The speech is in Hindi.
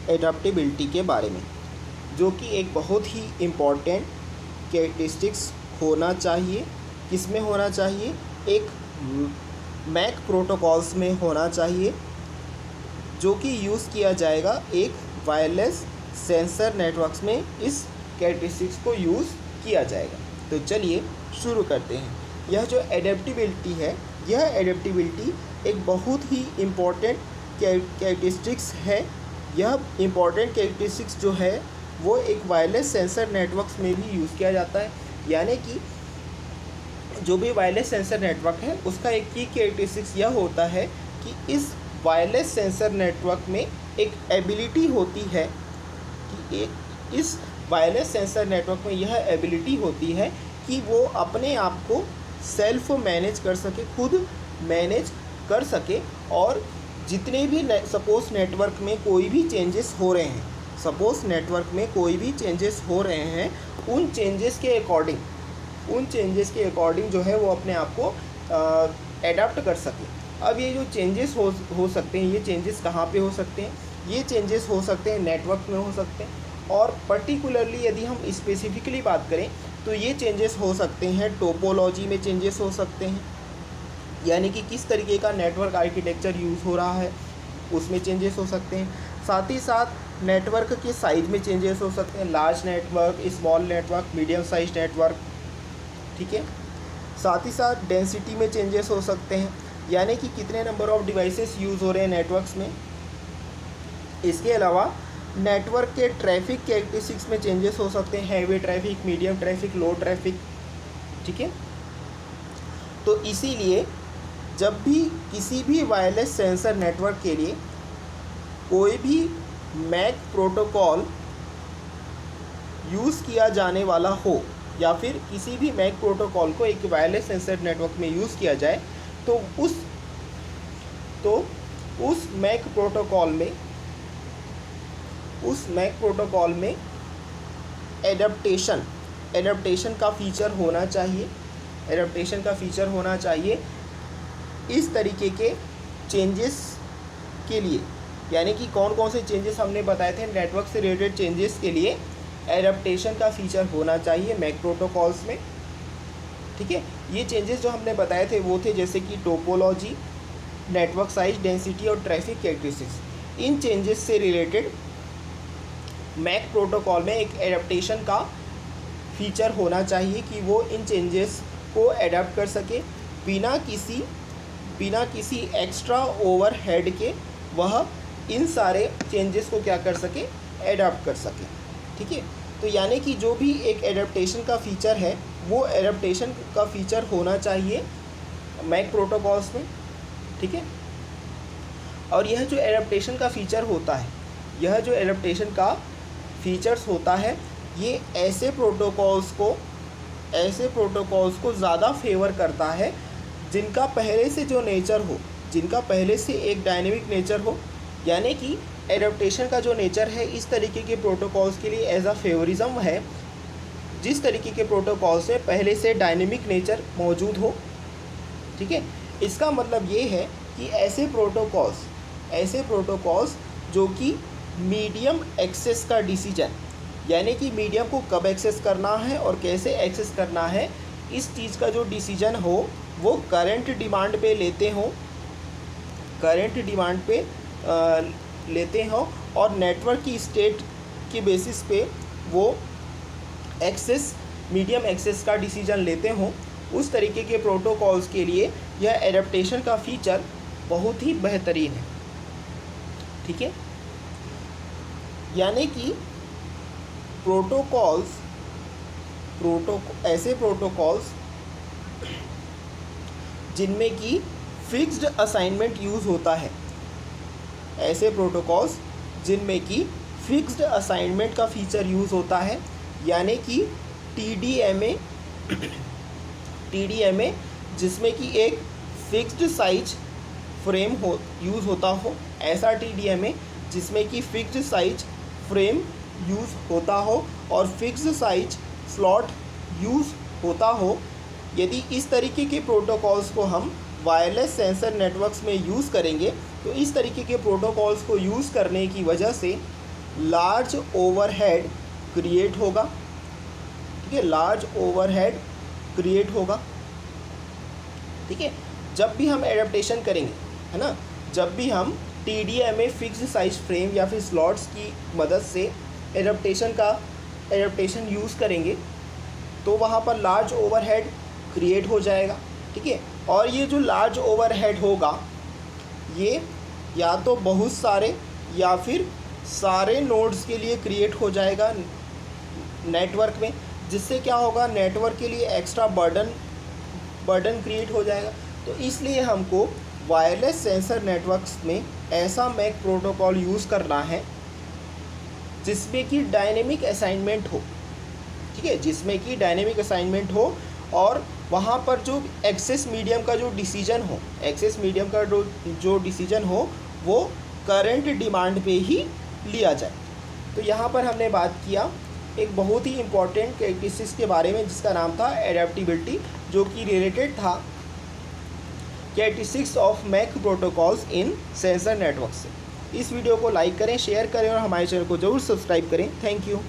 एडाप्टेबिलिटी के बारे में, जो कि एक बहुत ही इम्पॉर्टेंट कैरेक्टरिस्टिक्स होना चाहिए। किस में होना चाहिए? एक मैक प्रोटोकॉल्स में होना चाहिए, जो कि यूज़ किया जाएगा एक वायरलेस सेंसर नेटवर्क्स में। इस कैरेक्टरिस्टिक्स को यूज़ किया जाएगा। तो चलिए शुरू करते हैं। यह जो एडेप्टिबिलिटी है, यह एडेप्टिबिलिटी एक बहुत ही इम्पॉर्टेंट कैरेक्टरिस्टिक्स है। यह इम्पॉर्टेंट कैरेक्टरिस्टिक्स जो है वो एक वायरलेस सेंसर नेटवर्क्स में भी यूज़ किया जाता है। यानी कि जो भी वायरलेस सेंसर नेटवर्क है उसका एक की कैरेक्टरिस्टिक्स यह होता है कि इस वायरलेस सेंसर नेटवर्क में एक एबिलिटी होती है कि इस वायरलेस सेंसर नेटवर्क में यह एबिलिटी होती है कि वो अपने आप को सेल्फ मैनेज कर सके, खुद मैनेज कर सके। और जितने भी सपोज़ नेटवर्क में कोई भी चेंजेस हो रहे हैं, उन चेंजेस के अकॉर्डिंग जो है वो अपने आप को एडाप्ट कर सके। अब ये जो चेंजेस हो सकते हैं, ये चेंजेस कहाँ पे हो सकते हैं? ये चेंजेस हो सकते हैं नेटवर्क में हो सकते हैं, और पर्टिकुलरली यदि हम स्पेसिफिकली बात करें तो ये चेंजेस हो सकते हैं टोपोलॉजी में चेंजेस हो सकते हैं, यानी कि किस तरीके का नेटवर्क आर्किटेक्चर यूज़ हो रहा है उसमें चेंजेस हो सकते हैं। साथ ही साथ नेटवर्क के साइज़ में चेंजेस हो सकते हैं, large network, small network, medium size network, ठीक है। साथ ही साथ डेंसिटी में चेंजेस हो सकते हैं, यानी कि कितने नंबर ऑफ़ डिवाइसेस यूज़ हो रहे हैं नेटवर्क्स में। इसके अलावा नेटवर्क के ट्रैफिक कैरेक्टरिस्टिक्स में चेंजेस हो सकते हैं, हैवी ट्रैफिक, मीडियम ट्रैफिक, लो ट्रैफिक, ठीक है। तो इसीलिए जब भी किसी भी वायरलेस सेंसर नेटवर्क के लिए कोई भी मैक प्रोटोकॉल यूज़ किया जाने वाला हो, या फिर किसी भी मैक प्रोटोकॉल को एक वायरलेस सेंसर नेटवर्क में यूज़ किया जाए, तो उस मैक प्रोटोकॉल में एडाप्टेशन का फीचर होना चाहिए इस तरीके के चेंजेस के लिए। यानी कि कौन कौन से चेंजेस हमने बताए थे नेटवर्क से रिलेटेड चेंजेस के लिए एडाप्टेशन का फीचर होना चाहिए मैक प्रोटोकॉल्स में, ठीक है। ये चेंजेस जो हमने बताए थे वो थे जैसे कि टोपोलॉजी, नेटवर्क साइज, डेंसिटी और ट्रैफिक कैरेक्टरिस्टिक्स। इन चेंजेस से रिलेटेड मैक प्रोटोकॉल में एक एडाप्टेशन का फीचर होना चाहिए कि वो इन चेंजेस को एडाप्ट कर सके बिना किसी एक्स्ट्रा ओवरहेड के। वह इन सारे चेंजेस को क्या कर सके? एडाप्ट कर सके, ठीक है। तो यानी कि जो भी एक एडाप्टेशन का फीचर है वो एडाप्टेशन का फीचर होना चाहिए मैक प्रोटोकॉल्स में, ठीक है। और यह जो एडाप्टेशन का फीचर होता है, ये ऐसे प्रोटोकॉल्स को ज़्यादा फेवर करता है जिनका पहले से जो नेचर हो, जिनका पहले से एक डायनेमिक नेचर हो। यानी कि एडाप्टेशन का जो नेचर है इस तरीके के प्रोटोकॉल्स के लिए एज अ फेवरिज्म है, जिस तरीके के प्रोटोकॉल्स में पहले से डायनेमिक नेचर मौजूद हो, ठीक है। इसका मतलब ये है कि ऐसे प्रोटोकॉल्स जो कि मीडियम एक्सेस का डिसीजन, यानी कि मीडियम को कब एक्सेस करना है और कैसे एक्सेस करना है, इस चीज़ का जो डिसीजन हो वो करंट डिमांड पे लेते हों और नेटवर्क की स्टेट के बेसिस पे वो मीडियम एक्सेस का डिसीजन लेते हों, उस तरीके के प्रोटोकॉल्स के लिए यह एडाप्टेशन का फीचर बहुत ही बेहतरीन है, ठीक है। यानी कि ऐसे प्रोटोकॉल्स जिनमें कि फिक्स्ड असाइनमेंट यूज़ होता है, का फीचर यूज़ होता है, यानी कि TDMA जिसमें कि एक फिक्स्ड साइज फ्रेम यूज़ होता हो, ऐसा TDMA जिसमें कि फिक्स्ड साइज फ्रेम यूज़ होता हो और फिक्स्ड साइज स्लॉट यूज़ होता हो। यदि इस तरीके के प्रोटोकॉल्स को हम वायरलेस सेंसर नेटवर्क्स में यूज़ करेंगे तो इस तरीके के प्रोटोकॉल्स को यूज़ करने की वजह से लार्ज ओवरहेड क्रिएट होगा, ठीक है, लार्ज ओवरहेड क्रिएट होगा, ठीक है। जब भी हम एडेप्टेशन करेंगे, है ना, जब भी हम TDMA फिक्स्ड साइज फ्रेम या फिर स्लॉट्स की मदद से एडेप्टेशन यूज़ करेंगे तो वहाँ पर लार्ज ओवरहेड क्रिएट हो जाएगा, ठीक है। और ये जो लार्ज ओवरहेड होगा ये या तो बहुत सारे या फिर सारे नोड्स के लिए क्रिएट हो जाएगा नेटवर्क में, जिससे क्या होगा, नेटवर्क के लिए एक्स्ट्रा बर्डन क्रिएट हो जाएगा। तो इसलिए हमको वायरलेस सेंसर नेटवर्क्स में ऐसा मैक प्रोटोकॉल यूज़ करना है जिसमें कि डायनेमिक असाइनमेंट हो, ठीक है, जिसमें कि डायनेमिक असाइनमेंट हो और वहाँ पर जो एक्सेस मीडियम का जो डिसीजन हो, एक्सेस मीडियम का जो डिसीजन हो वो करंट डिमांड पे ही लिया जाए। तो यहाँ पर हमने बात किया एक बहुत ही इम्पॉर्टेंट कैरेक्टरिस्टिक्स के बारे में जिसका नाम था एडेप्टिबिलिटी, जो कि रिलेटेड था characteristics of MAC protocols in sensor network से। इस वीडियो को लाइक करें, शेयर करें और हमारे चैनल को ज़रूर सब्सक्राइब करें। Thank you.